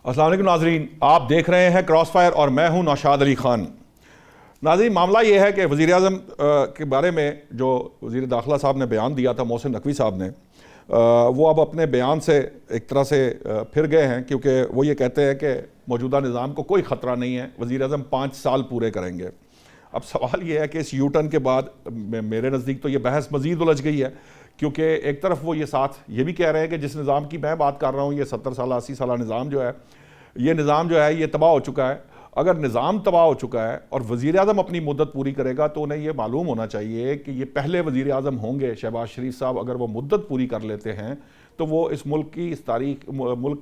السلام علیکم ناظرین، آپ دیکھ رہے ہیں کراس فائر اور میں ہوں نوشاد علی خان۔ ناظرین، معاملہ یہ ہے کہ وزیر اعظم کے بارے میں جو وزیر داخلہ صاحب نے بیان دیا تھا، محسن نقوی صاحب نے، وہ اب اپنے بیان سے ایک طرح سے پھر گئے ہیں، کیونکہ وہ یہ کہتے ہیں کہ موجودہ نظام کو کوئی خطرہ نہیں ہے، وزیر اعظم 5 سال پورے کریں گے۔ اب سوال یہ ہے کہ اس یو ٹرن کے بعد میرے نزدیک تو یہ بحث مزید الجھ گئی ہے، کیونکہ ایک طرف وہ یہ ساتھ یہ بھی کہہ رہے ہیں کہ جس نظام کی میں بات کر رہا ہوں، یہ 70 سالہ 80 سالہ نظام جو ہے، یہ نظام جو ہے یہ تباہ ہو چکا ہے۔ اگر نظام تباہ ہو چکا ہے اور وزیر اعظم اپنی مدت پوری کرے گا تو انہیں یہ معلوم ہونا چاہیے کہ یہ پہلے وزیر اعظم ہوں گے۔ شہباز شریف صاحب اگر وہ مدت پوری کر لیتے ہیں تو وہ اس ملک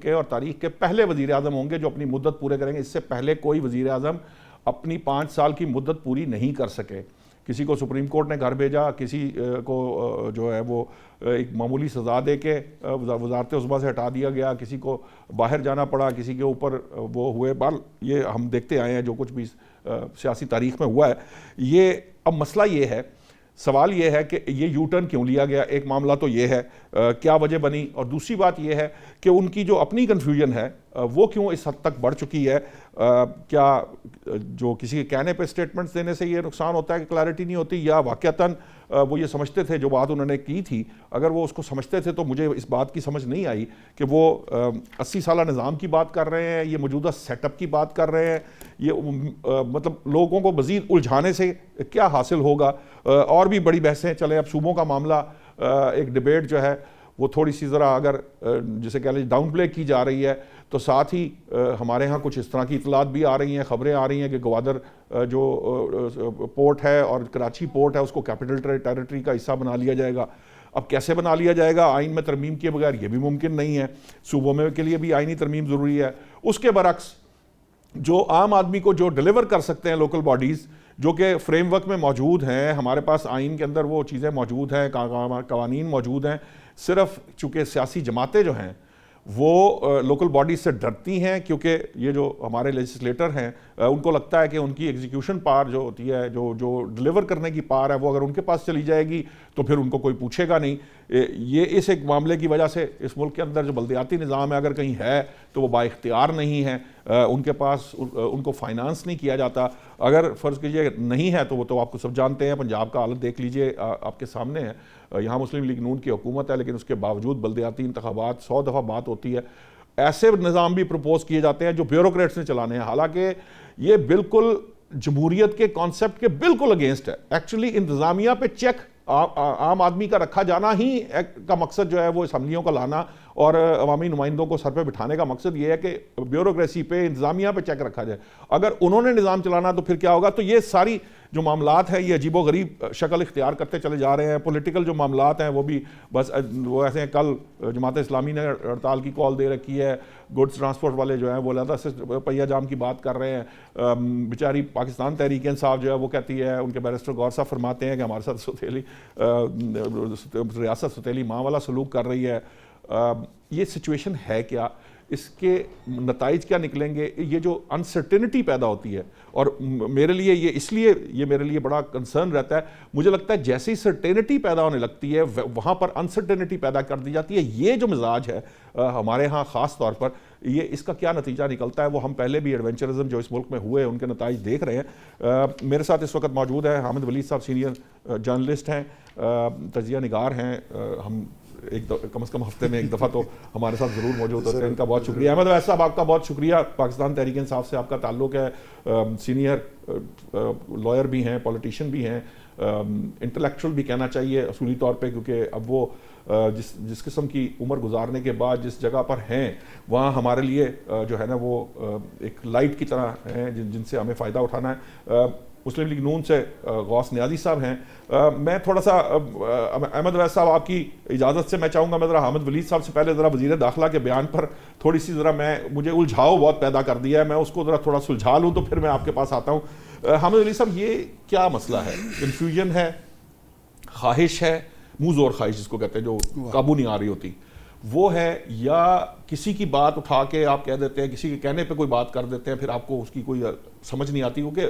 کے اور تاریخ کے پہلے وزیر اعظم ہوں گے جو اپنی مدت پورے کریں گے۔ اس سے پہلے کوئی وزیر اعظم اپنی 5 سال کی مدت پوری نہیں کر سکے۔ کسی کو سپریم کورٹ نے گھر بھیجا، کسی کو جو ہے وہ ایک معمولی سزا دے کے وزارت عظمیٰ سے ہٹا دیا گیا، کسی کو باہر جانا پڑا، کسی کے اوپر وہ ہوئے۔ بہرحال یہ ہم دیکھتے آئے ہیں جو کچھ بھی سیاسی تاریخ میں ہوا ہے۔ یہ اب مسئلہ یہ ہے، سوال یہ ہے کہ یہ یو ٹرن کیوں لیا گیا؟ ایک معاملہ تو یہ ہے کیا وجہ بنی، اور دوسری بات یہ ہے کہ ان کی جو اپنی کنفیوژن ہے وہ کیوں اس حد تک بڑھ چکی ہے۔ کیا جو کسی کے کہنے پہ سٹیٹمنٹس دینے سے یہ نقصان ہوتا ہے کہ کلیئرٹی نہیں ہوتی، یا واقعتاً وہ یہ سمجھتے تھے جو بات انہوں نے کی تھی، اگر وہ اس کو سمجھتے تھے تو مجھے اس بات کی سمجھ نہیں آئی کہ وہ 80 سالہ نظام کی بات کر رہے ہیں، یہ موجودہ سیٹ اپ کی بات کر رہے ہیں، یہ مطلب لوگوں کو مزید الجھانے سے کیا حاصل ہوگا۔ اور بھی بڑی بحثیں چلیں، اب صوبوں کا معاملہ ایک ڈیبیٹ جو ہے وہ تھوڑی سی ذرا اگر جسے کہہ لیں ڈاؤن پلے کی جا رہی ہے، تو ساتھ ہی ہمارے ہاں کچھ اس طرح کی اطلاعات بھی آ رہی ہیں، خبریں آ رہی ہیں کہ گوادر جو پورٹ ہے اور کراچی پورٹ ہے اس کو کیپٹل ٹیریٹری کا حصہ بنا لیا جائے گا۔ اب کیسے بنا لیا جائے گا؟ آئین میں ترمیم کیے بغیر یہ بھی ممکن نہیں ہے، صوبوں میں کے لیے بھی آئینی ترمیم ضروری ہے۔ اس کے برعکس جو عام آدمی کو جو ڈیلیور کر سکتے ہیں لوکل باڈیز، جو کہ فریم ورک میں موجود ہیں، ہمارے پاس آئین کے اندر وہ چیزیں موجود ہیں، قوانین موجود ہیں، صرف چونکہ سیاسی جماعتیں جو ہیں وہ لوکل باڈیز سے ڈرتی ہیں، کیونکہ یہ جو ہمارے لیجسلیٹر ہیں ان کو لگتا ہے کہ ان کی ایگزیکیوشن پاور جو ہوتی ہے، جو ڈیلیور کرنے کی پاور ہے، وہ اگر ان کے پاس چلی جائے گی تو پھر ان کو کوئی پوچھے گا نہیں۔ یہ اس ایک معاملے کی وجہ سے اس ملک کے اندر جو بلدیاتی نظام ہے اگر کہیں ہے تو وہ با اختیار نہیں ہے، ان کے پاس ان کو فائنانس نہیں کیا جاتا۔ اگر فرض کیجئے نہیں ہے تو وہ تو آپ کو سب جانتے ہیں، پنجاب کا حالت دیکھ لیجئے، آپ کے سامنے ہے۔ یہاں مسلم لیگ نون کی حکومت ہے لیکن اس کے باوجود بلدیاتی انتخابات 100 دفعہ بات ہوتی ہے۔ ایسے نظام بھی پروپوز کیے جاتے ہیں جو بیوروکریٹس نے چلانے ہیں، حالانکہ یہ بالکل جمہوریت کے کانسیپٹ کے بالکل اگینسٹ ہے۔ ایکچولی انتظامیہ پہ چیک عام آدمی کا رکھا جانا ہی کا مقصد جو ہے وہ اسمبلیوں کو لانا اور عوامی نمائندوں کو سر پہ بٹھانے کا مقصد یہ ہے کہ بیوروکریسی پہ، انتظامیہ پہ چیک رکھا جائے۔ اگر انہوں نے نظام چلانا تو پھر کیا ہوگا؟ تو یہ ساری جو معاملات ہیں یہ عجیب و غریب شکل اختیار کرتے چلے جا رہے ہیں۔ پولیٹیکل جو معاملات ہیں وہ بھی بس وہ ایسے ہیں۔ کل جماعت اسلامی نے ہڑتال کی کال دے رکھی ہے، گڈس ٹرانسپورٹ والے جو ہیں وہ علیحدہ سے پہیہ جام کی بات کر رہے ہیں۔ بیچاری پاکستان تحریک انصاف جو ہے وہ کہتی ہے، ان کے بیرسٹر غور صاحب فرماتے ہیں کہ ہمارے ساتھ ریاست ستیلی ماں والا سلوک کر رہی ہے۔ یہ سچویشن ہے کیا؟ اس کے نتائج کیا نکلیں گے؟ یہ جو انسرٹینٹی پیدا ہوتی ہے، اور میرے لیے یہ اس لیے یہ میرے لیے بڑا کنسرن رہتا ہے، مجھے لگتا ہے جیسے ہی سرٹینٹی پیدا ہونے لگتی ہے وہاں پر انسرٹینٹی پیدا کر دی جاتی ہے۔ یہ جو مزاج ہے ہمارے ہاں خاص طور پر، یہ اس کا کیا نتیجہ نکلتا ہے وہ ہم پہلے بھی ایڈونچرزم جو اس ملک میں ہوئے ان کے نتائج دیکھ رہے ہیں۔ میرے ساتھ اس وقت موجود ہے حامد ولید صاحب، سینئر جرنلسٹ ہیں، تجزیہ نگار ہیں۔ ہم کم از کم ہفتے میں ایک دفعہ تو ہمارے ساتھ ضرور موجود ہوتے ہیں، ان کا بہت شکریہ۔ احمد اویس صاحب، آپ کا بہت شکریہ، پاکستان تحریک انصاف سے آپ کا تعلق ہے، سینئر لائر بھی ہیں، پولیٹیشین بھی ہیں، انٹلیکچوئل بھی کہنا چاہیے اصولی طور پہ، کیونکہ اب وہ جس قسم کی عمر گزارنے کے بعد جس جگہ پر ہیں وہاں ہمارے لیے جو ہے نا وہ ایک لائٹ کی طرح ہیں جن سے ہمیں فائدہ اٹھانا ہے۔ مسلم لیگ نون سے غوث نیازی صاحب ہیں۔ میں تھوڑا سا احمد اویس صاحب آپ کی اجازت سے میں چاہوں گا میں ذرا حامد ولید صاحب سے پہلے ذرا وزیر داخلہ کے بیان پر تھوڑی سی ذرا مجھے الجھاؤ بہت پیدا کر دیا ہے، میں اس کو ذرا تھوڑا سلجھا لوں تو پھر میں آپ کے پاس آتا ہوں۔ حامد ولید صاحب، یہ کیا مسئلہ ہے؟ کنفیوژن ہے، خواہش ہے، منہ زور خواہش جس کو کہتے ہیں جو قابو نہیں آ رہی ہوتی، وہ ہے، یا کسی کی بات اٹھا کے آپ کہہ دیتے ہیں، کسی کے کہنے پہ کوئی بات کر دیتے ہیں، پھر آپ کو اس کی کوئی سمجھ نہیں آتی؟ کیونکہ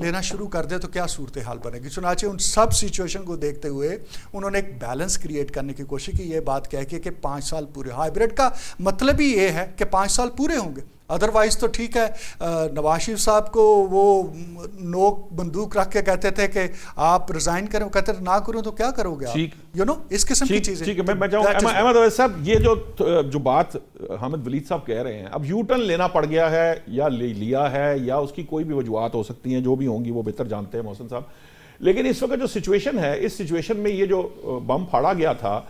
لینا شروع کر دے تو کیا صورتحال بنے گی. چنانچہ ان سب سچویشن کو دیکھتے ہوئے انہوں نے ایک بیلنس کریٹ کرنے کی کوشش کی, یہ بات کہہ کے کہ 5 سال پورے. ہائیبریڈ کا مطلب ہی یہ ہے کہ 5 سال پورے ہوں گے, ادروائز تو ٹھیک ہے. نواز شریف صاحب کو وہ نوک بندوق رکھ کے کہتے تھے کہ آپ ریزائن کریں, وہ کہتے تھے نہ کروں تو کیا کرو گے آپ, اس قسم کی چیزیں. ٹھیک ہے, میں چاہوں گا احمد اویس صاحب, یہ جو بات حامد ولید صاحب کہہ رہے ہیں, اب یو ٹرن لینا پڑ گیا ہے یا لیا ہے, یا اس کی کوئی بھی وجوہات ہو سکتی ہیں, جو بھی ہوں گی وہ بہتر جانتے ہیں محسن صاحب. لیکن اس وقت جو سچویشن ہے, اس سچویشن میں یہ جو بم پھاڑا گیا تھا,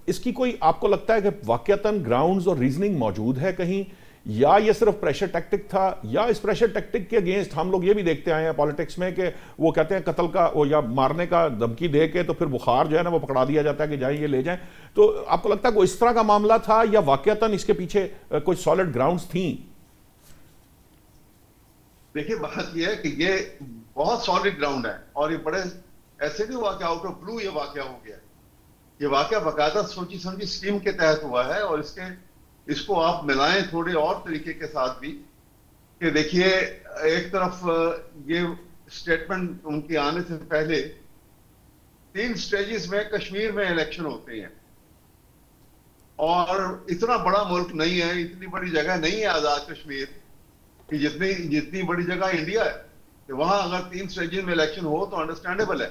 اس کی کوئی آپ کو لگتا ہے کہ واقعتاً گراؤنڈز اور ریزننگ موجود ہے کہیں, یا یہ صرف پریشر ٹیکٹک تھا, یا اس پریشر ٹیکٹک کے اگینسٹ ہم لوگ یہ بھی دیکھتے آئے ہیں پالیٹکس میں کہ وہ کہتے ہیں قتل کا یا مارنے کا دھمکی دے کے تو پھر بخار جو ہے نا وہ پکڑا دیا جاتا ہے کہ جائیں یہ لے جائیں. تو آپ کو لگتا ہے کوئی اس طرح کا معاملہ تھا, یا واقعتاً اس کے پیچھے کوئی سالڈ گراؤنڈز تھیں؟ دیکھیے بات یہ ہے کہ یہ بہت سالڈ گراؤنڈ ہے, اور یہ بڑے ایسے نہیں ہوا کہ آؤٹ آف بلو یہ واقعہ ہو گیا. یہ واقعہ باقاعدہ سوچی سمجھی اسکیم کے تحت ہوا ہے, اور اس کو آپ ملائیں تھوڑے اور طریقے کے ساتھ بھی کہ دیکھیے, ایک طرف یہ اسٹیٹمنٹ ان کے آنے سے پہلے 3 سٹیجز میں کشمیر میں الیکشن ہوتے ہیں, اور اتنا بڑا ملک نہیں ہے, اتنی بڑی جگہ نہیں ہے آزاد کشمیر کہ جتنی بڑی جگہ انڈیا ہے, کہ وہاں اگر 3 سٹیجز میں الیکشن ہو تو انڈرسٹینڈیبل ہے.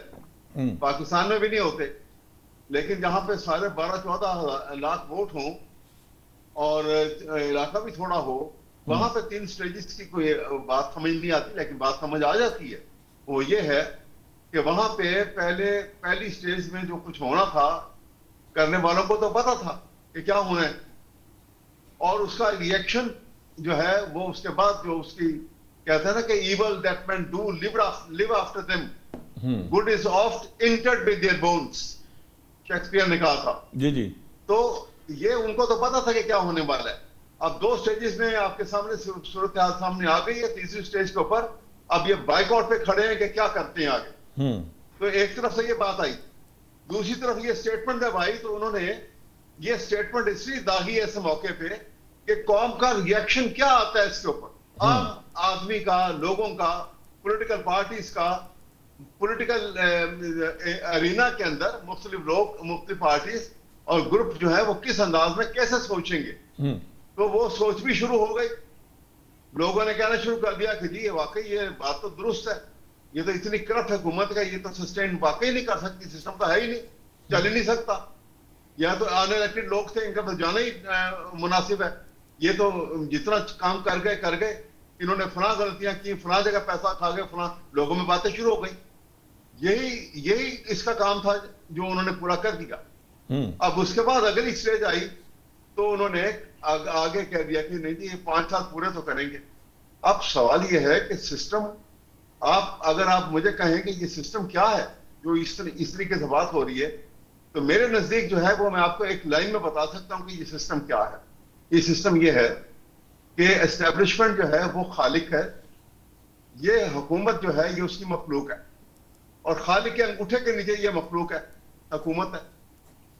پاکستان میں بھی نہیں ہوتے, لیکن جہاں پہ سارے 12-14 لاکھ ووٹ ہوں اور علاقہ بھی تھوڑا ہو, وہاں پہ 3 سٹیجز کی کوئی بات سمجھ نہیں آتی, لیکن بات سمجھ آ جاتی ہے. وہ یہ ہے کہ وہاں پہ پہلی سٹیج میں جو کچھ ہونا تھا, کرنے والوں کو تو پتا تھا کہ کیا ہونا ہے, اور اس کا ریئیکشن جو ہے وہ اس کے بعد جو اس کی کہتے ہیں نا کہ evil that men do live after them, good is oft interred with their bones, Shakespeare نے کہا تھا. جی. تو یہ ان کو تو پتا تھا کہ کیا ہونے والا ہے. اب 2 سٹیجز میں آپ کے سامنے صورتحال سامنے آ گئی ہے, تیسری سٹیج کے اوپر اب یہ بائیک آؤٹ پہ کھڑے ہیں کہ کیا کرتے ہیں آگے. تو ایک طرف سے یہ بات آئی, دوسری طرف یہ اسٹیٹمنٹ جب آئی تو انہوں نے یہ اسٹیٹمنٹ اس لیے داغی ہے اس موقع پہ کہ قوم کا ریئیکشن کیا آتا ہے اس کے اوپر, عام آدمی کا, لوگوں کا, پولیٹیکل پارٹیز کا, پولیٹیکل ارینا کے اندر مختلف لوگ, مختلف پارٹیز اور گروپ جو ہے وہ کس انداز میں کیسے سوچیں گے. تو وہ سوچ بھی شروع ہو گئی, لوگوں نے کہنا شروع کر دیا کہ جی یہ واقعی یہ بات تو درست ہے, یہ تو اتنی کرپٹ حکومت ہے, یہ تو سسٹین واقعی نہیں کر سکتی, سسٹم تو ہے ہی نہیں, چل ہی نہیں سکتا, یا تو ان الیکٹڈ لوگ تھے, ان کا تو جانا ہی مناسب ہے, یہ تو جتنا کام کر گئے, انہوں نے فلاں غلطیاں کی, فلاں جگہ پیسہ کھا گئے, فلاں لوگوں میں باتیں شروع ہو گئی. یہی اس کا کام تھا جو انہوں نے پورا کر دیا. اب اس کے بعد اگلی سٹیج آئی تو انہوں نے آگے کہہ دیا کہ نہیں جی یہ 5 سال پورے تو کریں گے. اب سوال یہ ہے کہ سسٹم, اگر آپ مجھے کہیں کہ یہ سسٹم کیا ہے جو اس طریقے سے بات ہو رہی ہے, تو میرے نزدیک جو ہے وہ میں آپ کو ایک لائن میں بتا سکتا ہوں کہ یہ سسٹم کیا ہے. یہ سسٹم یہ ہے کہ اسٹیبلشمنٹ جو ہے وہ خالق ہے, یہ حکومت جو ہے یہ اس کی مخلوق ہے, اور خالق کے انگوٹھے کے نیچے یہ مخلوق ہے, حکومت ہے,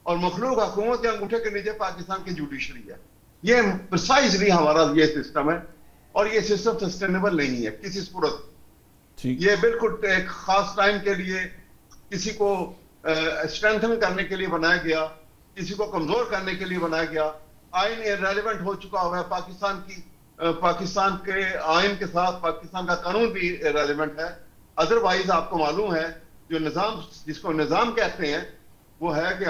اور مخلوق حکومت کے انگوٹھے کے نیچے پاکستان کی جوڈیشری ہے. یہ پرسائزلی ہمارا یہ سسٹم ہے, اور یہ سسٹم سسٹینیبل نہیں ہے کسی صورت. یہ بالکل ایک خاص ٹائم کے لیے کسی کو اسٹرینتھن کرنے کے لیے بنایا گیا, کسی کو کمزور کرنے کے لیے بنایا گیا. آئین ریلیونٹ ہو چکا ہوا ہے, پاکستان کے آئین کے ساتھ پاکستان کا قانون بھی ریلیونٹ ہے. ادروائز آپ کو معلوم ہے جو نظام, جس کو نظام کہتے ہیں, وہ ہے کہ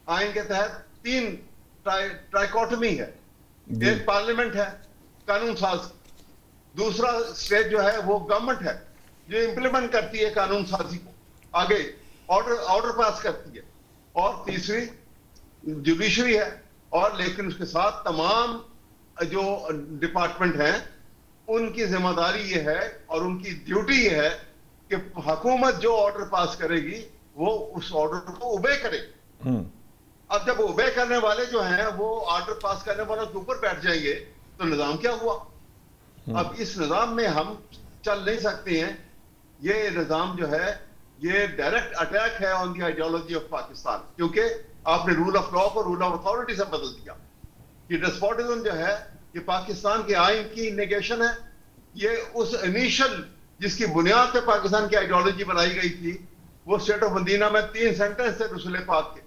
آئین کے تحت 3 ٹرائیکوٹمی ہے. ایک پارلیمنٹ ہے قانون ساز, دوسرا اسٹیٹ جو ہے وہ گورنمنٹ ہے جو امپلیمنٹ کرتی ہے قانون سازی کو, آگے آرڈر پاس کرتی ہے, اور تیسری جوڈیشری ہے. اور لیکن اس کے ساتھ تمام جو ڈپارٹمنٹ ہیں ان کی ذمہ داری یہ ہے اور ان کی ڈیوٹی یہ ہے کہ حکومت جو آرڈر پاس کرے گی وہ اس آرڈر کو اوبے کرے. اب جب اوبے کرنے والے جو ہیں وہ آرڈر پاس کرنے والوں کے اوپر بیٹھ جائیں گے تو نظام کیا ہوا؟ اب اس نظام میں ہم چل نہیں سکتے ہیں. یہ نظام جو ہے یہ ڈائریکٹ اٹیک ہے آن دی آئیڈیالوجی آف پاکستان, کیونکہ آپ نے رول آف لا کو رول آف اتھارٹی سے بدل دیا. یہ ڈسپوٹزم جو ہے یہ پاکستان کے آئین کی نیگیشن ہے, یہ اس انیشل جس کی بنیاد پہ پاکستان کی آئیڈیالوجی بنائی گئی تھی، وہ اسٹیٹ آف مدینہ میں 3 سینٹنس تھے رسول پاک کے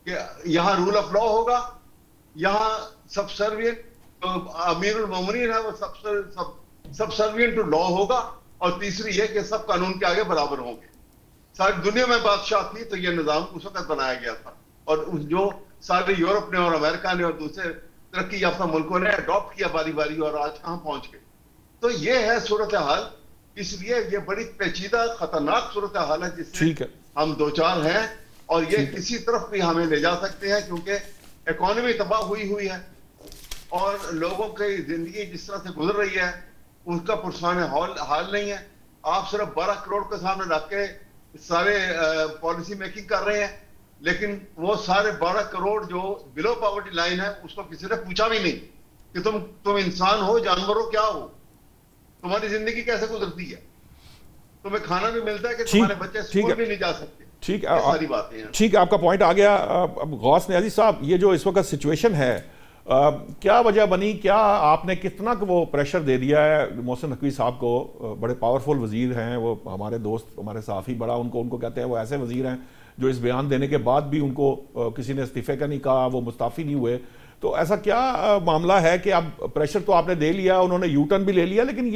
کہ یہاں رول آف لا ہوگا، یہاں سبسروینٹ امیر المومنین ہے وہ سبسروینٹ ٹو لا ہوگا، اور تیسری یہ کہ سب قانون کے آگے برابر ہوں گے. ساری دنیا میں بادشاہ تھی تو یہ نظام اس وقت بنایا گیا تھا، اور جو سارے یورپ نے اور امریکہ نے اور دوسرے ترقی یافتہ ملکوں نے اڈاپٹ کیا باری باری، اور آج کہاں پہنچ گئے. تو یہ ہے صورتحال. اس لیے یہ بڑی پیچیدہ خطرناک صورتحال ہے جس سے ہم دوچار ہیں، اور یہ کسی طرف بھی ہمیں لے جا سکتے ہیں، کیونکہ اکانومی تباہ ہوئی ہے، اور لوگوں کی زندگی جس طرح سے گزر رہی ہے اس کا پرسان حال نہیں ہے. آپ صرف 12 کروڑ کے سامنے رکھ کے سارے پالیسی میکنگ کر رہے ہیں، لیکن وہ سارے 12 کروڑ جو بلو پاورٹی لائن ہے اس کو کسی نے پوچھا بھی نہیں کہ تم انسان ہو، جانور ہو، کیا ہو، تمہاری زندگی کیسے گزرتی ہے، تمہیں کھانا بھی ملتا ہے کہ تمہارے بچے اسکول بھی نہیں جا سکتے. ٹھیک ہے، ساری باتیں ہیں. ٹھیک ہے، آپ کا پوائنٹ آ گیا. اب غوث نیازی صاحب، یہ جو اس وقت سچویشن ہے، کیا وجہ بنی؟ کیا آپ نے کتنا وہ پریشر دے دیا ہے محسن نقوی صاحب کو؟ بڑے پاورفل وزیر ہیں وہ، ہمارے دوست، ہمارے صحافی بڑا ان کو کہتے ہیں وہ ایسے وزیر ہیں جو اس بیان دینے کے بعد بھی ان کو کسی نے استعفے کا نہیں کہا، وہ مستعفی نہیں ہوئے. تو ایسا کیا معاملہ ہے کہ اب پریشر تو آپ نے دے لیا، انہوں نے یو ٹرن بھی لے لیا، لیکن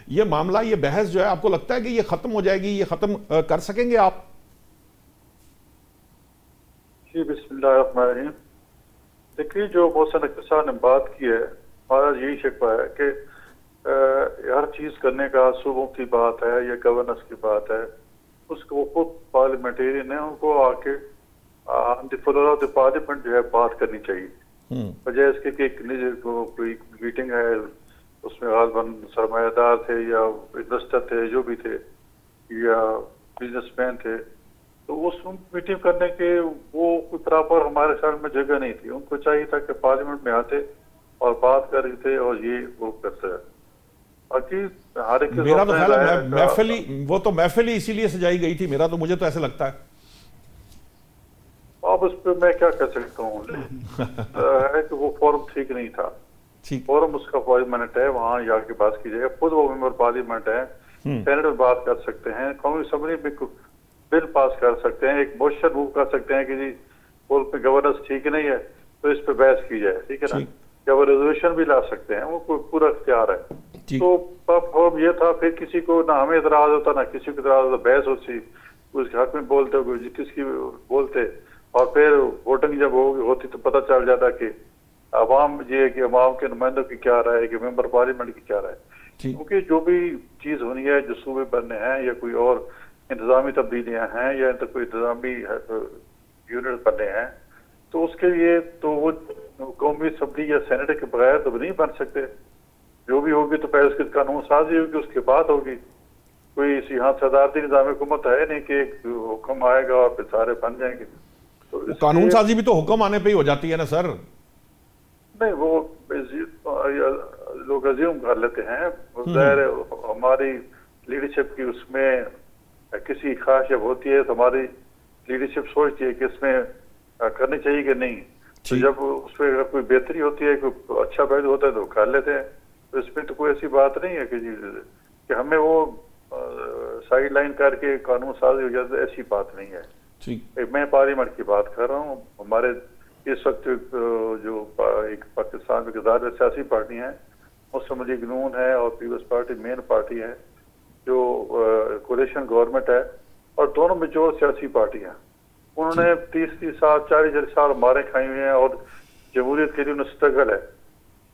یہ معاملہ، یہ بحث جو ہے، آپ کو لگتا ہے کہ یہ ختم ہو جائے گی؟ یہ ختم کر سکیں گے آپ؟ جی، بسم اللہ الرحمن الرحیم. دیکھیے، جو محسن نقوی صاحب نے بات کی ہے، ہمارا یہی شکوہ ہے کہ ہر چیز کرنے کا صوبوں کی بات ہے یا گورننس کی بات ہے، اس کو خود پارلیمنٹیرین ہیں، ان کو آ کے آن دی فلور آف دی پارلیمنٹ جو ہے بات کرنی چاہیے، بجائے اس کے کہ کوئی میٹنگ ہے اس میں غالباً سرمایہ دار تھے یا انویسٹر تھے، جو بھی تھے، یا بزنس مین تھے، تو اس میٹنگ کرنے کے وہ کوئی پراپر ہمارے شہر میں جگہ نہیں تھی. ان کو چاہیے تھا کہ پارلیمنٹ میں آتے اور بات کرتے اور یہ وہ کرتے ہیں. میرا تو خیال ہے وہ تو محفل ہی اسی لیے سجائی گئی تھی، مجھے تو ایسے لگتا ہے. اب اس پہ میں کیا کہہ سکتا ہوں ہے کہ وہ فورم ٹھیک نہیں تھا. فورم اس کا پارلیمنٹ ہے، وہاں جا کے بات کی جائے. خود وہ ممبر پارلیمنٹ ہے، سینٹ میں بات کر سکتے ہیں، قومی اسمبلی میں بل پاس کر سکتے ہیں، ایک موشن موو کر سکتے ہیں کہ جی ملک میں گورننس ٹھیک نہیں ہے تو اس پہ بحث کی جائے، ٹھیک ہے نا، یا وہ ریزولوشن بھی لا سکتے ہیں، وہ پورا اختیار ہے. تو فارم یہ تھا، پھر کسی کو نہ ہمیں اعتراض ہوتا نہ کسی کو اعتراض ہوتا، بحث ہوتی، اس کے حق میں بولتے ہو کس کی بولتے، اور پھر ووٹنگ جب ہوتی تو پتہ چل جاتا کہ عوام یہ کہ عوام کے نمائندوں کی کیا رائے ہے، کہ ممبر پارلیمنٹ کی کیا رائے. کیونکہ جو بھی چیز ہونی ہے، جو صوبے بننے ہیں یا کوئی اور انتظامی تبدیلیاں ہیں یا کوئی انتظامی یونٹ بننے ہیں، تو اس کے لیے تو وہ قومی اسمبلی یا سینٹ کے بغیر تو نہیں بن سکتے. جو بھی ہوگی تو پہلے اس کی قانون سازی ہوگی، اس کے بعد ہوگی. کوئی یہاں صدارتی نظام حکومت ہے نہیں کہ ایک حکم آئے گا اور پھر سارے بن جائیں گے. تو قانون سازی بھی تو حکم آنے پہ ہی ہو جاتی ہے نا سر؟ نہیں، وہ لوگ عزیوم کر لیتے ہیں. ظاہر ہماری لیڈرشپ کی اس میں کسی خواہش جب ہوتی ہے تو ہماری لیڈرشپ سوچتی ہے کہ اس میں کرنی چاہیے کہ نہیں. تو جب اس پہ کوئی بہتری ہوتی ہے، کوئی اچھا پہلو ہوتا ہے تو کر لیتے ہیں. تو اس میں تو کوئی ایسی بات نہیں ہے کہ ہمیں وہ سائڈ لائن کر کے قانون سازی ہو جاتا ہے، ایسی بات نہیں ہے. میں پارلیمنٹ کی بات کر رہا ہوں. ہمارے اس وقت جو ایک پاکستان میں زیادہ سیاسی پارٹی ہیں، مسلم لیگ نون ہے اور پیپلز پارٹی مین پارٹی ہے، جو کولیشن گورنمنٹ ہے، اور دونوں میں جو سیاسی پارٹی ہیں، انہوں نے 30 سال 40 سال مارے کھائی ہوئے ہیں، اور جمہوریت کے لیے انہیں اسٹرگل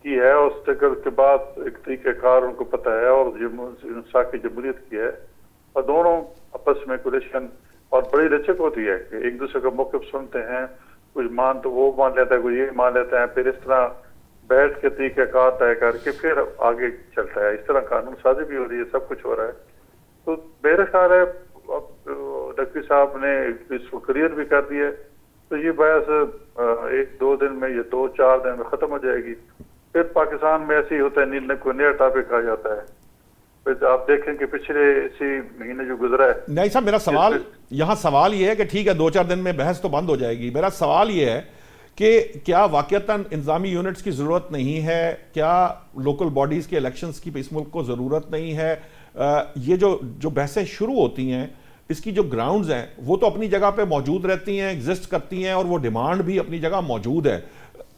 کی ہے، اور اسٹرگل کے بعد ایک طریقہ کار ان کو پتہ ہے، اور انصاف کی جمہوریت کی ہے. اور دونوں آپس میں کولیشن اور بڑی لچک ہوتی ہے کہ ایک دوسرے کا موقف سنتے ہیں، کچھ تو وہ مان لیتا ہے، کوئی یہ مان لیتا ہے، پھر اس طرح بیٹھ کے طریقہ کار طے کر کے پھر آگے چلتا ہے. اس طرح قانون سازی بھی ہو رہی ہے، سب کچھ ہو رہا ہے. تو میرا خیال ہے نقوی صاحب نے اس کو کلیئر بھی کر دیا ہے، تو یہ بحث 1-2 دن میں یا 2-4 دن میں ختم ہو جائے گی. پھر پاکستان میں ایسے ہی ہوتا ہے، کوئی نیا ٹاپک آ جاتا ہے. پھر آپ دیکھیں کہ پچھلے اسی مہینے جو گزرا ہے. نہیں صاحب، میرا سوال یہ ہے کہ ٹھیک ہے 2-4 دن میں بحث تو بند ہو جائے گی. میرا سوال یہ ہے کہ کیا واقعتاً انتظامی یونٹس کی ضرورت نہیں ہے؟ کیا لوکل باڈیز کے الیکشنز کی اس ملک کو ضرورت نہیں ہے؟ یہ جو بحثیں شروع ہوتی ہیں اس کی جو گراؤنڈز ہیں وہ تو اپنی جگہ پہ موجود رہتی ہیں، ایگزسٹ کرتی ہیں، اور وہ ڈیمانڈ بھی اپنی جگہ موجود ہے.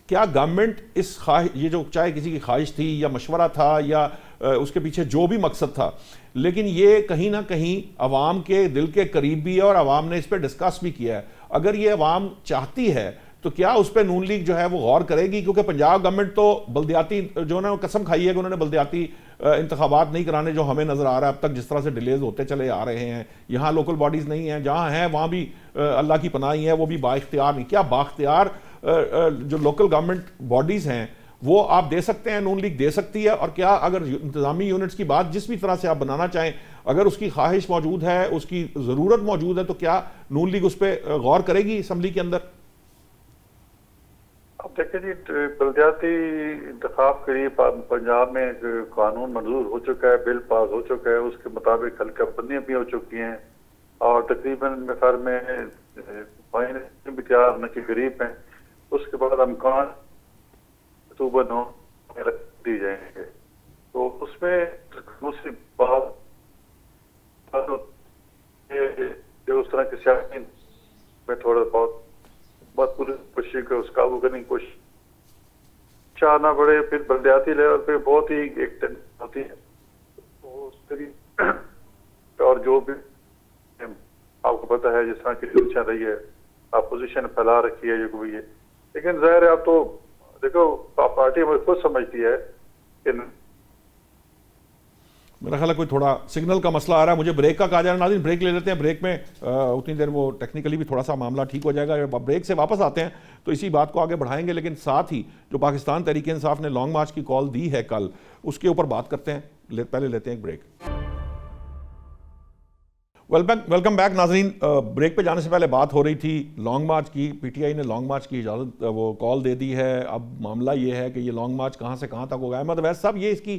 کیا گورنمنٹ اس یہ جو چاہے کسی کی خواہش تھی یا مشورہ تھا یا اس کے پیچھے جو بھی مقصد تھا، لیکن یہ کہیں نہ کہیں عوام کے دل کے قریب بھی ہے اور عوام نے اس پہ ڈسکس بھی کیا ہے. اگر یہ عوام چاہتی ہے تو کیا اس پہ نون لیگ جو ہے وہ غور کرے گی؟ کیونکہ پنجاب گورنمنٹ تو بلدیاتی جو ہے قسم کھائی ہے کہ انہوں نے بلدیاتی انتخابات نہیں کرانے، جو ہمیں نظر آ رہا ہے اب تک جس طرح سے ڈیلیز ہوتے چلے آ رہے ہیں. یہاں لوکل باڈیز نہیں ہیں، جہاں ہیں وہاں بھی اللہ کی پناہ ہی ہے، وہ بھی با اختیار نہیں. کیا با اختیار جو لوکل گورنمنٹ باڈیز ہیں وہ آپ دے سکتے ہیں، نون لیگ دے سکتی ہے؟ اور کیا اگر انتظامی یونٹس کی بات جس بھی طرح سے آپ بنانا چاہیں، اگر اس کی خواہش موجود ہے، اس کی ضرورت موجود ہے، تو کیا نون لیگ اس پہ غور کرے گی اسمبلی کے اندر؟ اب دیکھیں جی، بلدیاتی انتخاب کے لیے پنجاب میں قانون منظور ہو چکا ہے، بل پاس ہو چکا ہے، اس کے مطابق حلقہ بندیاں بھی ہو چکی ہیں، اور تقریباً خیر میں بھی تیار ہونے کے قریب ہیں. اس کے بعد امکان اکتوبر 9 رکھ دی جائیں گے. تو اس میں دوسری بات جو اس طرح کے سیاسی میں تھوڑا بہت پوری کوشش کر اس قابو کرنے کی کوشش چاہنا پڑے. پھر بلدیاتی لیول پہ بہت ہی ایک ٹینشن ہوتی ہے، اور جو بھی آپ کو پتہ ہے جس طرح کی ٹینشن رہی ہے، اپوزیشن پھیلا رکھی ہے جو کوئی ہے. لیکن ظاہر ہے آپ تو دیکھو پارٹی ہمیں خود سمجھتی ہے کہ میرا خیال ہے کوئی تھوڑا سگنل کا مسئلہ آ رہا ہے. مجھے بریک کا کہا جا رہا ہے. ناظرین بریک لے لیتے ہیں، بریک میں اتنی دیر وہ ٹیکنیکلی بھی تھوڑا سا معاملہ ٹھیک ہو جائے گا. بریک سے واپس آتے ہیں تو اسی بات کو آگے بڑھائیں گے، لیکن ساتھ ہی جو پاکستان تحریک انصاف نے لانگ مارچ کی کال دی ہے کل، اس کے اوپر بات کرتے ہیں. پہلے لیتے ہیں ایک بریک. ویلکم بیک ناظرین. بریک پہ جانے سے پہلے بات ہو رہی تھی لانگ مارچ کی. پی ٹی آئی نے لانگ مارچ کی اجازت وہ کال دے دی ہے. اب معاملہ یہ ہے کہ یہ لانگ مارچ کہاں سے کہاں تک ہوگا. احمد اویس صاحب، یہ اس کی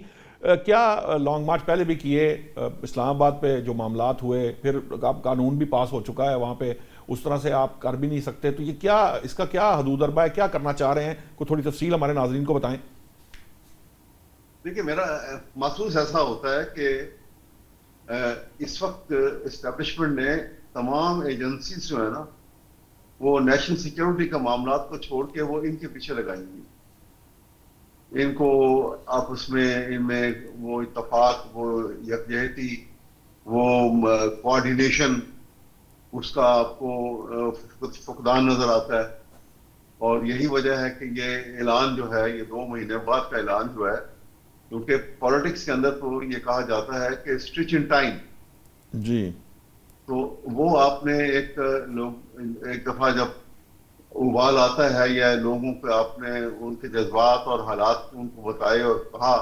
کیا لانگ مارچ پہلے بھی کیے، اسلام آباد پہ جو معاملات ہوئے، پھر اب قانون بھی پاس ہو چکا ہے وہاں پہ، اس طرح سے آپ کر بھی نہیں سکتے. تو یہ کیا اس کا کیا حدود اربہ ہے، کیا کرنا چاہ رہے ہیں؟ کوئی تھوڑی تفصیل ہمارے ناظرین کو بتائیں. دیکھیں، میرا محسوس ایسا ہوتا ہے کہ اس وقت اسٹیبلشمنٹ نے تمام ایجنسیز جو ہے نا، وہ نیشنل سیکیورٹی کا معاملات کو چھوڑ کے وہ ان کے پیچھے لگائی ہوئی. ان کو آپس میں ان میں وہ اتفاق، وہ یکجہتی، وہ کوآرڈینیشن، اس کا آپ کو فقدان نظر آتا ہے. اور یہی وجہ ہے کہ یہ اعلان جو ہے، یہ 2 مہینے بعد کا اعلان جو ہے، کیونکہ پالیٹکس کے اندر تو یہ کہا جاتا ہے کہ اسٹچ ان ٹائم. جی. تو وہ آپ نے ایک دفعہ جب ابال آتا ہے یا لوگوں پہ آپ نے ان کے جذبات اور حالات ان کو بتائے اور کہا،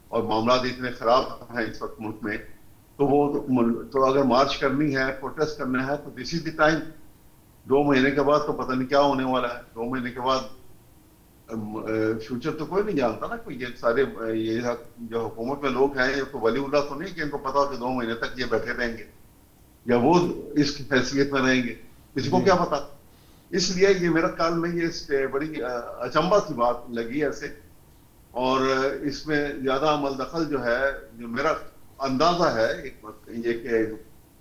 اور معاملات اتنے خراب ہیں اس وقت ملک میں، تو اگر مارچ کرنی ہے، پروٹیسٹ کرنا ہے، تو دس از دی ٹائم. 2 مہینے کے بعد تو پتہ نہیں کیا ہونے والا ہے. 2 مہینے کے بعد فیوچر تو کوئی نہیں جانتا نا. کوئی یہ سارے یہ جو حکومت میں لوگ ہیں، یہ تو ولی اللہ تو نہیں کہ ان کو پتا ہو کہ 2 مہینے تک یہ بیٹھے رہیں گے یا وہ اس کی حیثیت میں رہیں گے. کسی کو کیا پتا. اس لیے یہ میرا خیال میں یہ بڑی اچنبھا سی بات لگی ایسے. اور اس میں زیادہ عمل دخل جو ہے، جو میرا اندازہ ہے یہ کہ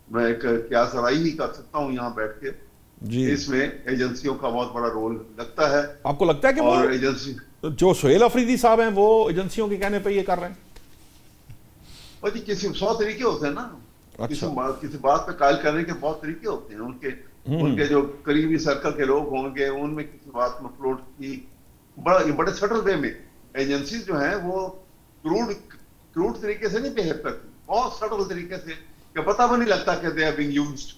میں ایک قیاس رائے ہی کر سکتا ہوں یہاں بیٹھ کے، اس میں ایجنسیوں کا بہت بڑا رول لگتا ہے. آپ کو لگتا ہے کہ اور ایجنسی جو سہیل افریدی صاحب ہیں وہ ایجنسیوں کے کہنے پہ یہ کر رہے ہیں؟ جی، کسی 100 طریقے ہوتے ہیں نا. کسی بات پہ قائل کرنے کے بہت طریقے ہوتے ہیں. ان کے جو قریبی سرکل کے لوگ ہوں گے، ان میں کسی بات میں فلوٹ کی بڑے سٹل وے میں. ایجنسیز جو ہیں وہ کروڈ طریقے سے نہیں بہیو کرتی، بہت سٹل طریقے سے، کہ پتہ بھی نہیں لگتا کہ they are being used،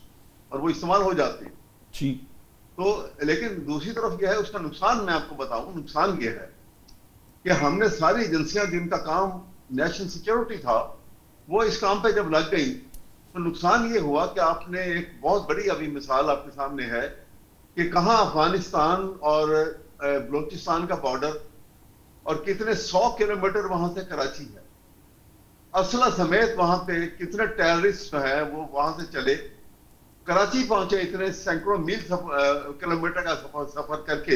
اور وہ استعمال ہو جاتے ہیں. جی. تو لیکن دوسری طرف یہ ہے، اس کا نقصان میں آپ کو بتاؤں. نقصان یہ ہے کہ ہم نے ساری ایجنسیاں جن کا کام نیشنل سیکیورٹی تھا، وہ اس کام پہ جب لگ گئی، تو نقصان یہ ہوا کہ آپ نے ایک بہت بڑی ابھی مثال آپ کے سامنے ہے کہ کہاں افغانستان اور بلوچستان کا بارڈر، اور کتنے 100 کلومیٹر وہاں سے کراچی ہے. اسلحہ سمیت وہاں پہ کتنے ٹیررسٹ جو ہیں وہ وہاں سے چلے کراچی پہنچے، اتنے سینکڑوں میل کلومیٹر کا سفر کر کے.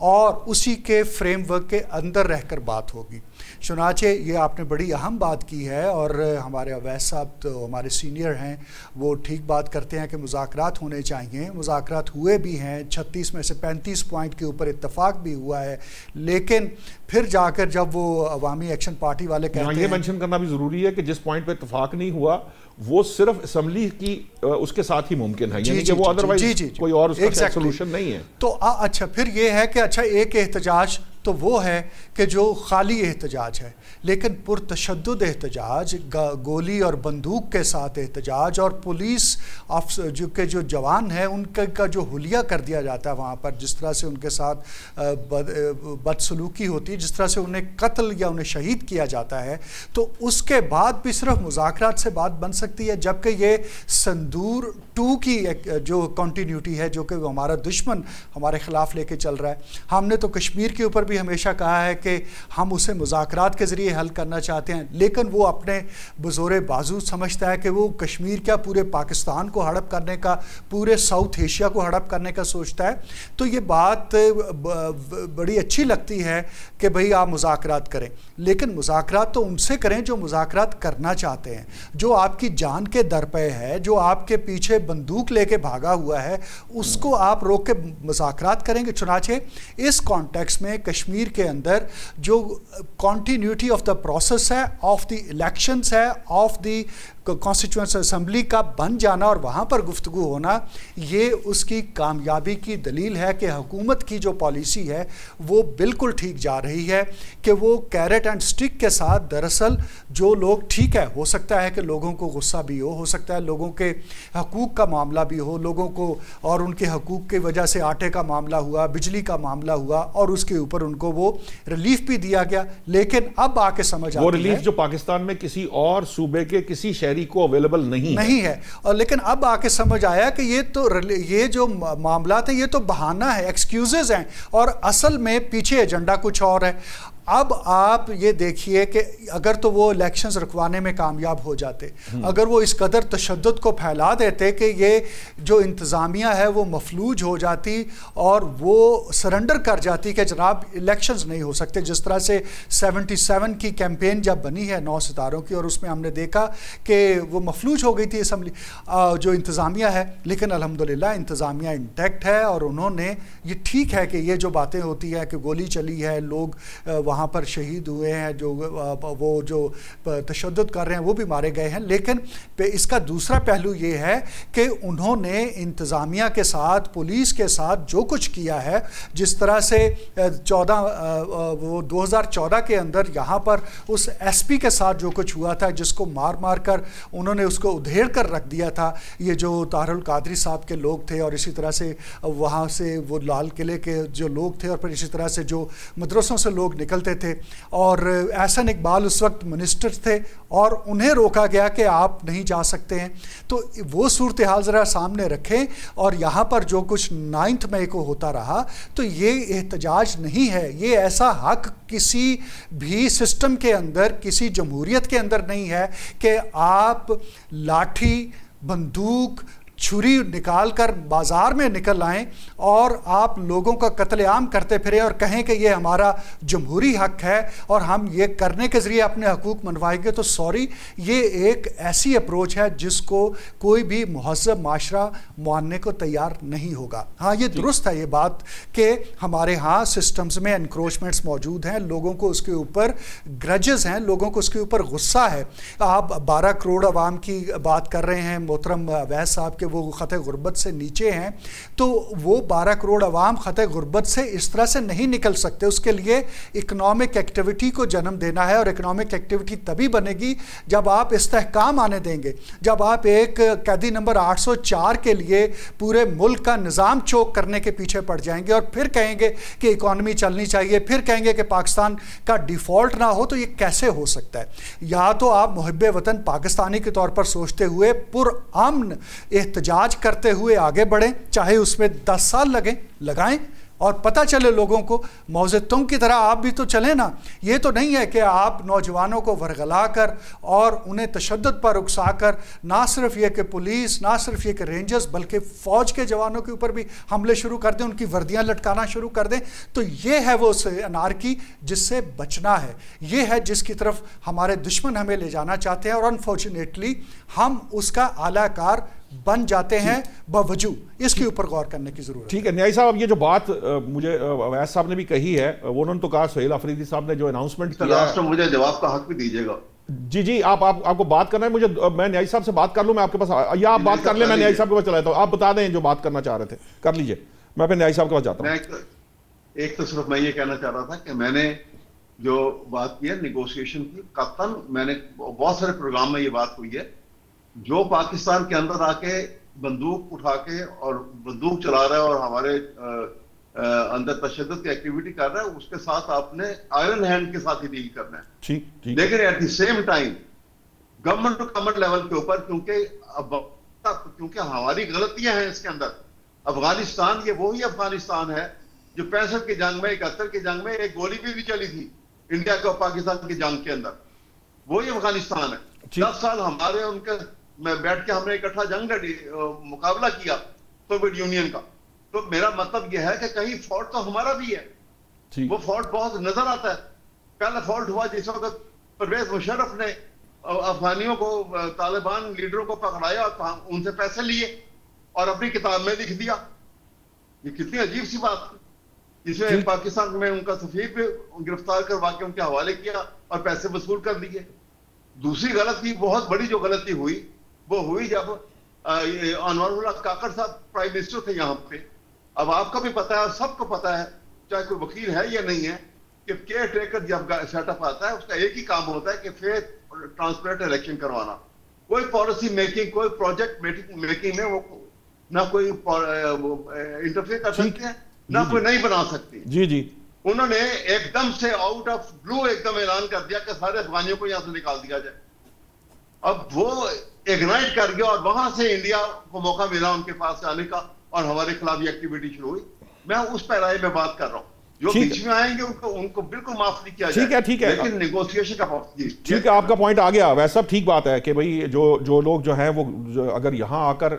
اور اسی کے فریم ورک کے اندر رہ کر بات ہوگی. چنانچہ یہ آپ نے بڑی اہم بات کی ہے، اور ہمارے اویس صاحب تو ہمارے سینئر ہیں، وہ ٹھیک بات کرتے ہیں کہ مذاکرات ہونے چاہیے. مذاکرات ہوئے بھی ہیں، 36 میں سے 35 پوائنٹ کے اوپر اتفاق بھی ہوا ہے، لیکن پھر جا کر جب وہ عوامی ایکشن پارٹی والے کہتے ہیں، یہ مینشن کرنا بھی ضروری ہے کہ جس پوائنٹ پہ اتفاق نہیں ہوا وہ صرف اسمبلی کی اس کے ساتھ ہی ممکن ہے، یعنی کہ وہ ادروائز کوئی اور اس کا سولوشن نہیں ہے. تو اچھا پھر یہ ہے کہ اچھا ایک احتجاج تو وہ ہے کہ جو خالی احتجاج ہے، لیکن پرتشدد احتجاج، گولی اور بندوق کے ساتھ احتجاج، اور پولیس جو جوان ہیں ان کا جو حلیہ کر دیا جاتا ہے وہاں پر، جس طرح سے ان کے ساتھ بدسلوکی ہوتی ہے، جس طرح سے انہیں قتل یا انہیں شہید کیا جاتا ہے، تو اس کے بعد بھی صرف مذاکرات سے بات بن سکتی ہے. جبکہ یہ سندور 2 کی جو کنٹینیوٹی ہے، جو کہ ہمارا دشمن ہمارے خلاف لے کے چل رہا ہے. ہم نے تو کشمیر کے اوپر بھی ہمیشہ کہا ہے کہ ہم اسے مذاکرات کے ذریعے حل کرنا چاہتے ہیں، لیکن وہ اپنے بزور بازو سمجھتا ہے کہ وہ کشمیر کیا پورے پاکستان کو ہڑپ کرنے کا، پورے ساؤتھ ایشیا کو ہڑپ کرنے کا سوچتا ہے. تو یہ بات بڑی اچھی لگتی ہے کہ بھئی آپ مذاکرات کریں، لیکن مذاکرات تو ان سے کریں جو مذاکرات کرنا چاہتے ہیں، جو آپ کی جان کے در پہ ہے، جو آپ کے پیچھے بندوق لے کے بھاگا ہوا ہے، اس کو آپ روک کے مذاکرات کریں گے. چنانچہ اس کانٹیکس میں کشمیر کے اندر جو کنٹینیوٹی آف دا پروسیس ہے، آف دی الیکشنز ہے، آف دی کانسٹیچوئنٹ اسمبلی کا بن جانا اور وہاں پر گفتگو ہونا، یہ اس کی کامیابی کی دلیل ہے کہ حکومت کی جو پالیسی ہے وہ بالکل ٹھیک جا رہی ہے، کہ وہ کیرٹ اینڈ سٹک کے ساتھ دراصل جو لوگ، ٹھیک ہے ہو سکتا ہے کہ لوگوں کو غصہ بھی ہو سکتا ہے لوگوں کے حقوق کا معاملہ بھی ہو، لوگوں کو اور ان کے حقوق کی وجہ سے آٹے کا معاملہ ہوا، بجلی کا معاملہ ہوا، اور اس کے اوپر ان کو وہ ریلیف بھی دیا گیا. لیکن اب آ کے سمجھ آتی ہے وہ ریلیف جو پاکستان میں کسی اور صوبے کے کسی شہری کو اویلیبل نہیں ہے. اور لیکن اب آ کے سمجھ آیا کہ یہ جو معاملات ہیں یہ تو بہانہ ہے، ایکسکیوزز ہیں، اور اصل میں پیچھے ایجنڈا کچھ اور ہے. اب آپ یہ دیکھیے کہ اگر تو وہ الیکشنز رکوانے میں کامیاب ہو جاتے، اگر وہ اس قدر تشدد کو پھیلا دیتے کہ یہ جو انتظامیہ ہے وہ مفلوج ہو جاتی اور وہ سرنڈر کر جاتی کہ جناب الیکشنز نہیں ہو سکتے، جس طرح سے 77 کی کیمپین جب بنی ہے 9 ستاروں کی، اور اس میں ہم نے دیکھا کہ وہ مفلوج ہو گئی تھی اسمبلی جو انتظامیہ ہے، لیکن الحمدللہ انتظامیہ انٹیکٹ ہے، اور انہوں نے یہ ٹھیک ہے کہ یہ جو باتیں ہوتی ہیں کہ گولی چلی ہے، لوگ وہاں پر شہید ہوئے ہیں، وہ جو تشدد کر رہے ہیں وہ بھی مارے گئے ہیں، لیکن اس کا دوسرا پہلو یہ ہے کہ انہوں نے انتظامیہ کے ساتھ، پولیس کے ساتھ جو کچھ کیا ہے، جس طرح سے 2014 کے اندر یہاں پر اس ایس پی کے ساتھ جو کچھ ہوا تھا، جس کو مار کر انہوں نے اس کو ادھیڑ کر رکھ دیا تھا، یہ جو طاہر القادری صاحب کے لوگ تھے، اور اسی طرح سے وہاں سے وہ لال قلعے کے جو لوگ تھے، اور پھر اسی طرح سے جو مدرسوں سے لوگ نکلتے تھے، اور احسن اقبال اس وقت منسٹر تھے اور انہیں روکا گیا کہ آپ نہیں جا سکتے ہیں. تو وہ صورتحال ذرا سامنے رکھیں، اور یہاں پر جو کچھ 9 مئی کو ہوتا رہا تو یہ احتجاج نہیں ہے، یہ ایسا حق کسی بھی سسٹم کے اندر، کسی جمہوریت کے اندر نہیں ہے کہ آپ لاٹھی، بندوق، چھری نکال کر بازار میں نکل آئیں اور آپ لوگوں کا قتل عام کرتے پھریں اور کہیں کہ یہ ہمارا جمہوری حق ہے اور ہم یہ کرنے کے ذریعے اپنے حقوق منوائیں گے. تو سوری، یہ ایک ایسی اپروچ ہے جس کو کوئی بھی مہذب معاشرہ ماننے کو تیار نہیں ہوگا. ہاں یہ درست ہے یہ بات کہ ہمارے ہاں سسٹمز میں انکروچمنٹس موجود ہیں، لوگوں کو اس کے اوپر گرجز ہیں، لوگوں کو اس کے اوپر غصہ ہے. آپ 12 کروڑ عوام کی بات کر رہے ہیں، محترم اویس صاحب کے وہ خطِ غربت سے نیچے ہیں، تو وہ 12 کروڑ عوام خطِ غربت سے اس طرح سے نہیں نکل سکتے. اس کے لیے اکنامک ایکٹیویٹی کو جنم دینا ہے، اور اکنامک ایکٹیویٹی تبھی بنے گی جب آپ استحکام آنے دیں گے، جب آپ ایک قیدی نمبر 804 کے لیے پورے ملک کا نظام چوک کرنے کے پیچھے پڑ جائیں گے اور پھر کہیں گے کہ اکانومی چلنی چاہیے، پھر کہیں گے کہ پاکستان کا ڈیفالٹ نہ ہو. تو یہ کیسے ہو سکتا ہے؟ یا تو آپ محب وطن پاکستانی کے طور پر سوچتے ہوئے پرامن احتجاج کرتے ہوئے آگے بڑھیں، چاہے اس میں 10 سال لگائیں، اور پتہ چلے لوگوں کو موزے تم کی طرح آپ بھی تو چلیں نا. یہ تو نہیں ہے کہ آپ نوجوانوں کو ورغلا کر اور انہیں تشدد پر اکسا کر نہ صرف یہ کہ پولیس، نہ صرف یہ کہ رینجرز، بلکہ فوج کے جوانوں کے اوپر بھی حملے شروع کر دیں، ان کی وردیاں لٹکانا شروع کر دیں. تو یہ ہے وہ انارکی جس سے بچنا ہے، یہ ہے جس کی طرف ہمارے دشمن ہمیں لے جانا چاہتے ہیں، اور انفارچونیٹلی ہم اس کا اعلیٰ کار بن جاتے ہیں باوجود. اس کے اوپر غور کرنے کی ضرورت ہے. ٹھیک ہے نیائی صاحب، اب یہ جو بات مجھے اویس صاحب نے بھی کہی ہے، وہ انہوں نے تو کہا سہیل آفریدی صاحب نے جو اناؤنسمنٹ کیا، لاسٹ میں مجھے جواب کا حق بھی دیجیے گا. جی آپ کو بات کرنا ہے، مجھے میں نیائی صاحب سے بات کر لوں، میں آپ کے پاس، یا آپ بات کر لیں، میں نیائی صاحب کے پاس چلا جاتا ہوں. آپ بتا دیں جو بات کرنا چاہ رہے تھے، کر لیجئے، میں پھر نیائی صاحب کے پاس جاتا ہوں. ایک تو صرف میں یہ کہنا چاہ رہا تھا کہ میں نے جو بات کی ہے نیگوشیشن کی، قطعاً میں نے بہت سارے پروگرام میں یہ بات ہوئی ہے، جو پاکستان کے اندر آ کے بندوق اٹھا کے اور بندوق چلا رہا ہے اور ہمارے اندر تشدد کی ایکٹیویٹی کر رہا ہے، اس کے ساتھ آپ نے آئرن ہینڈ کے ساتھ ہی ڈیل کرنا ہے. لیکن at the same time government to government level کے اوپر، کیونکہ ہماری غلطیاں ہیں اس کے اندر. افغانستان یہ وہی افغانستان ہے جو 65 کی جنگ میں، 71 کی جنگ میں ایک گولی بھی نہیں چلی تھی انڈیا کو پاکستان کی جنگ کے اندر. وہی افغانستان ہے. 10 سال ہمارے ان کے میں بیٹھ کے ہم نے اکٹھا جنگ کا مقابلہ کیا سوویت یونین کا. تو میرا مطلب یہ ہے کہ کہیں فالٹ تو ہمارا بھی ہے. وہ فالٹ بہت نظر آتا ہے. پہلا فالٹ ہوا جس وقت پرویز مشرف نے افغانیوں کو، طالبان لیڈروں کو پکڑایا اور ان سے پیسے لیے اور اپنی کتاب میں لکھ دیا. یہ کتنی عجیب سی بات ہے، جس میں پاکستان میں ان کا سفیر بھی گرفتار کروا کے ان کے حوالے کیا اور پیسے وصول کر لیے. دوسری غلطی، بہت بڑی جو غلطی ہوئی، وہ ہوئی جب انور اللہ کاکڑ صاحب پرائم منسٹر تھے یہاں پہ. اب آپ کو بھی پتا ہے اور سب کو پتا ہے، چاہے کوئی وکیل ہے یا نہیں ہے، کہ کیئر ٹیکر جب سیٹ اپ آتا ہے اس کا ایک ہی کام ہوتا ہے کہ فیئر اور ٹرانسپیرنٹ الیکشن کروانا. کوئی پالیسی میکنگ، کوئی پروجیکٹ میکنگ میں وہ نہ کوئی انٹرفیئر کر سکتے ہیں، نہ کوئی نہیں بنا سکتی. جی انہوں نے ایک دم سے آؤٹ آف بلو ایک دم اعلان کر دیا کہ سارے افغانیوں کو یہاں سے نکال دیا جائے. اب وہ اگنائٹ کر گیا اور وہاں سے انڈیا کو موقع ملا ان کے پاس آنے کا اور ہمارے خلاف یہ ایکٹیویٹی شروع ہوئی. میں اس پیرائے میں بات کر رہا ہوں. جو بیچ میں آئیں گے ان کو بالکل معاف نہیں کیا جائے. ٹھیک ہے لیکن نیگوشیشن کا ٹھیک ہے، آپ کا پوائنٹ آ گیا. ویسا ٹھیک بات ہے کہ بھئی جو لوگ جو ہیں وہ اگر یہاں آ کر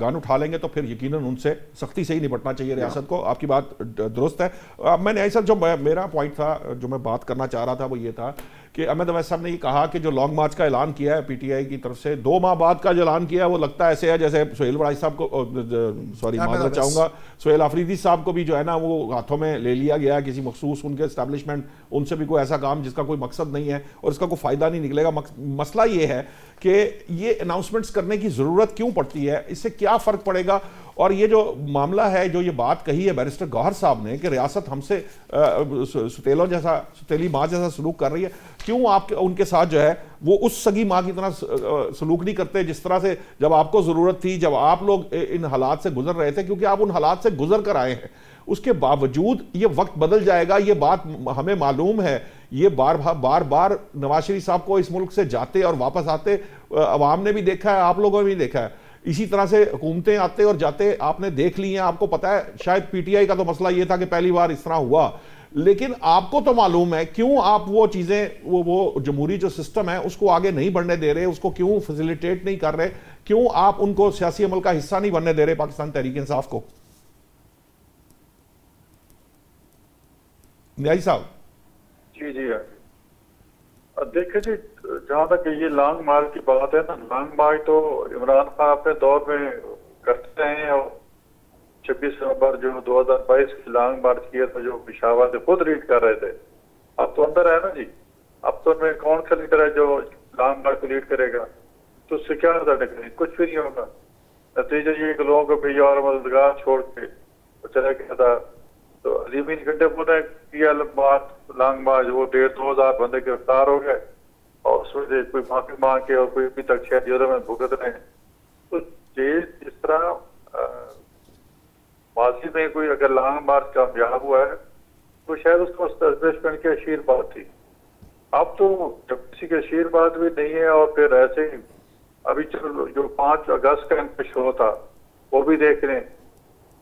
گان اٹھا لیں گے تو پھر یقیناً ان سے سختی سے ہی نپٹنا چاہیے ریاست کو. آپ کی بات درست ہے. میں نے ایسا جو میرا پوائنٹ تھا، جو میں بات کرنا چاہ رہا تھا، وہ یہ تھا کہ احمد اویس صاحب نے یہ کہا کہ جو لانگ مارچ کا اعلان کیا ہے پی ٹی آئی کی طرف سے 2 ماہ بعد کا جو اعلان کیا ہے، وہ لگتا ایسے ہے جیسے سہیل بڑائی صاحب کو، معذرت چاہوں گا، سہیل آفریدی صاحب کو بھی جو ہے نا وہ ہاتھوں میں لے لیا گیا ہے کسی مخصوص ان کے اسٹیبلشمنٹ، ان سے بھی کوئی ایسا کام جس کا کوئی مقصد نہیں ہے اور اس کا کوئی فائدہ نہیں نکلے گا. مسئلہ یہ ہے کہ یہ اناؤنسمنٹس کرنے کی ضرورت کیوں پڑتی ہے، اس سے کیا فرق پڑے گا. اور یہ جو معاملہ ہے، جو یہ بات کہی ہے بیرسٹر گوہر صاحب نے کہ ریاست ہم سے ستیلی ماں جیسا سلوک کر رہی ہے، کیوں آپ ان کے ساتھ جو ہے وہ اس سگی ماں کی طرح سلوک نہیں کرتے جس طرح سے جب آپ کو ضرورت تھی، جب آپ لوگ ان حالات سے گزر رہے تھے، کیونکہ آپ ان حالات سے گزر کر آئے ہیں. اس کے باوجود یہ وقت بدل جائے گا، یہ بات ہمیں معلوم ہے. یہ بار بار نواز شریف صاحب کو اس ملک سے جاتے اور واپس آتے عوام نے بھی دیکھا ہے، آپ لوگوں نے بھی دیکھا ہے. اسی طرح سے حکومتیں آتے اور جاتے آپ نے دیکھ لی ہیں. آپ کو پتا ہے شاید پی ٹی آئی کا تو مسئلہ یہ تھا کہ پہلی بار اس طرح ہوا، لیکن آپ کو تو معلوم ہے کیوں آپ وہ چیزیں، وہ جمہوری جو سسٹم ہے اس کو آگے نہیں بڑھنے دے رہے، اس کو کیوں فیسیلیٹیٹ نہیں کر رہے، کیوں آپ ان کو سیاسی عمل کا حصہ نہیں بننے دے رہے پاکستان تحریک انصاف کو. نیائی صاحب. جی دیکھیں جی، جہاں تک یہ لانگ مارچ کی بات ہے نا، لانگ مارچ تو عمران خان اپنے دور میں کرتے ہیں، اور 26 نومبر جو 2022 کی لانگ مارچ کیا تھا جو پشاور سے خود لیڈ کر رہے تھے. اب تو اندر ہے نا جی، اب تو ان میں کون سا لیڈر ہے جو لانگ مارچ کو لیڈ کرے گا؟ تو اس سے کیا نظر نکلے؟ کچھ بھی نہیں ہوگا. نتیجہ یہ کہ لوگوں کو بھی اور مددگار چھوڑ کے چلا گیا تھا. تو عظیم گھنٹے پورے کیا لانگ مارچ، وہ 1,500 بندے گرفتار ہو گئے اور اس میں سے کوئی معافی مانگ کے اور کوئی ابھی تک 6 جیلوں میں بھگت رہے ہیں. تو جس طرح ماضی میں کوئی اگر لانگ مارچ کامیاب ہوا ہے تو شاید اس کو اسٹیبلشمنٹ کی آشیرواد تھی. اب تو جب کسی کی آشیرواد بھی نہیں ہے اور پھر ایسے ہی ابھی جو 5 اگست کا ان کا شو تھا وہ بھی دیکھ لیں.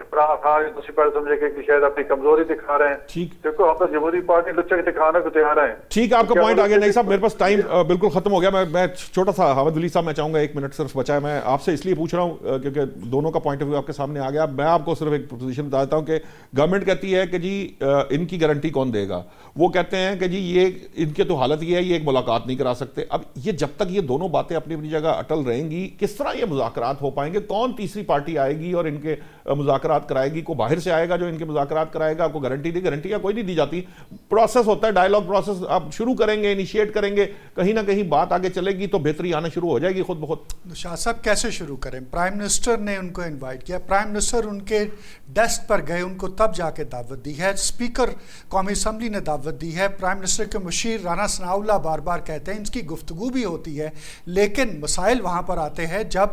عمران خان دوسری پارٹی سمجھے کہ شاید اپنی کمزوری دکھا رہے ہیں. ٹھیک. دیکھو ہم تو جمہوری پارٹی لچک دکھانے کو تیار ہیں. ٹھیک ہے آپ کا پوائنٹ آ گیا. نہیں صاحب میرے پاس ٹائم بالکل ختم ہو گیا. میں چھوٹا سا حامد ولی صاحب میں چاہوں گا 1 منٹ صرف بچا ہے. میں آپ سے اس لیے پوچھ رہا ہوں کیونکہ دونوں کا پوائنٹ آف ویو آپ کے سامنے آ گیا. میں آپ کو صرف ایک پوزیشن بتا دیتا ہوں کہ گورنمنٹ کہتی ہے کہ جی ان کی گارنٹی کون دے گا. وہ کہتے ہیں کہ جی یہ ان کے تو حالت یہ ہے یہ ایک ملاقات نہیں کرا سکتے. اب یہ جب تک یہ دونوں باتیں اپنی اپنی جگہ اٹل رہیں گی کس طرح یہ مذاکرات ہو پائیں گے؟ کون تیسری پارٹی آئے گی اور ان کے مذاکرات کرائے گی؟ کوئی باہر سے آئے گا جو ان کے مذاکرات کرائے گا؟ آپ کو گارنٹی دی؟ گارنٹی کا کوئی نہیں دی جاتی. پروسیس ہوتا ہے, ڈائلاگ پروسیس. آپ شروع کریں گے, انیشیٹ کریں گے, کہیں نہ کہیں بات آگے چلے گی تو بہتری آنا شروع ہو جائے گی خود بخود. شاہ صاحب کیسے شروع کریں؟ پرائم منسٹر نے ان کو انوائٹ کیا, پرائم منسٹر ان کے ڈیسک پر گئے, ان کو تب جا کے دعوت دی ہے. اسپیکر قومی اسمبلی نے دعوت دی ہے. پرائم منسٹر کے مشیر رانا ثناء اللہ بار بار کہتے ہیں, ان کی گفتگو بھی ہوتی ہے, لیکن مسائل وہاں پر آتے ہیں جب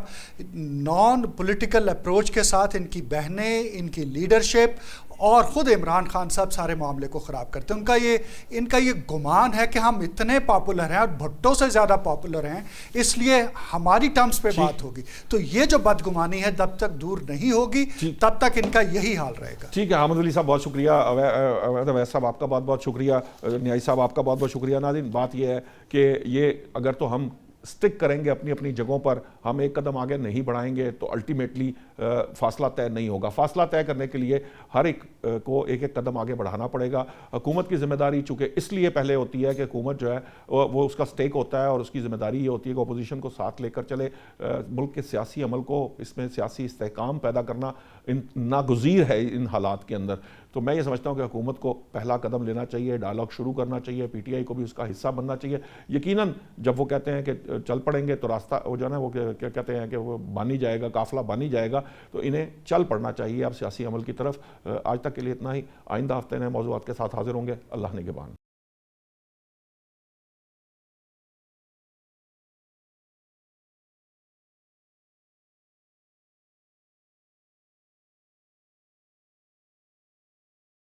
نان پولیٹیکل اپروچ کے ساتھ ان کی بہنیں, ان کی لیڈرشپ اور خود عمران خان صاحب سارے معاملے کو خراب کرتے ہیں. ان کا یہ گمان ہے کہ ہم اتنے پاپولر ہیں اور بھٹو سے زیادہ پاپولر ہیں, اس لیے ہماری ٹرمز پہ بات ہوگی. تو یہ جو بدگمانی ہے جب تک دور نہیں ہوگی تب تک ان کا یہی حال رہے گا. ٹھیک ہے حامد ولی صاحب بہت شکریہ. اویس صاحب آپ کا بہت بہت شکریہ. نیائی صاحب آپ کا بہت بہت شکریہ. ناظرین بات یہ ہے کہ یہ اگر تو ہم سٹک کریں گے اپنی اپنی جگہوں پر, ہم ایک قدم آگے نہیں بڑھائیں گے تو الٹیمیٹلی فاصلہ طے نہیں ہوگا. فاصلہ طے کرنے کے لیے ہر ایک کو ایک ایک قدم آگے بڑھانا پڑے گا. حکومت کی ذمہ داری چونکہ اس لیے پہلے ہوتی ہے کہ حکومت جو ہے وہ اس کا سٹیک ہوتا ہے اور اس کی ذمہ داری یہ ہوتی ہے کہ اپوزیشن کو ساتھ لے کر چلے. ملک کے سیاسی عمل کو اس میں سیاسی استحکام پیدا کرنا ناگزیر ہے ان حالات کے اندر. تو میں یہ سمجھتا ہوں کہ حکومت کو پہلا قدم لینا چاہیے, ڈائلاگ شروع کرنا چاہیے, پی ٹی آئی کو بھی اس کا حصہ بننا چاہیے. یقیناً جب وہ کہتے ہیں کہ چل پڑیں گے تو راستہ وہ جو ہے نا وہ کیا کہتے ہیں کہ وہ بانی جائے گا, قافلہ بانی جائے گا, تو انہیں چل پڑنا چاہیے اب سیاسی عمل کی طرف. آج تک کے لیے اتنا ہی. آئندہ ہفتے نئے موضوعات کے ساتھ حاضر ہوں گے. اللہ نگہبان.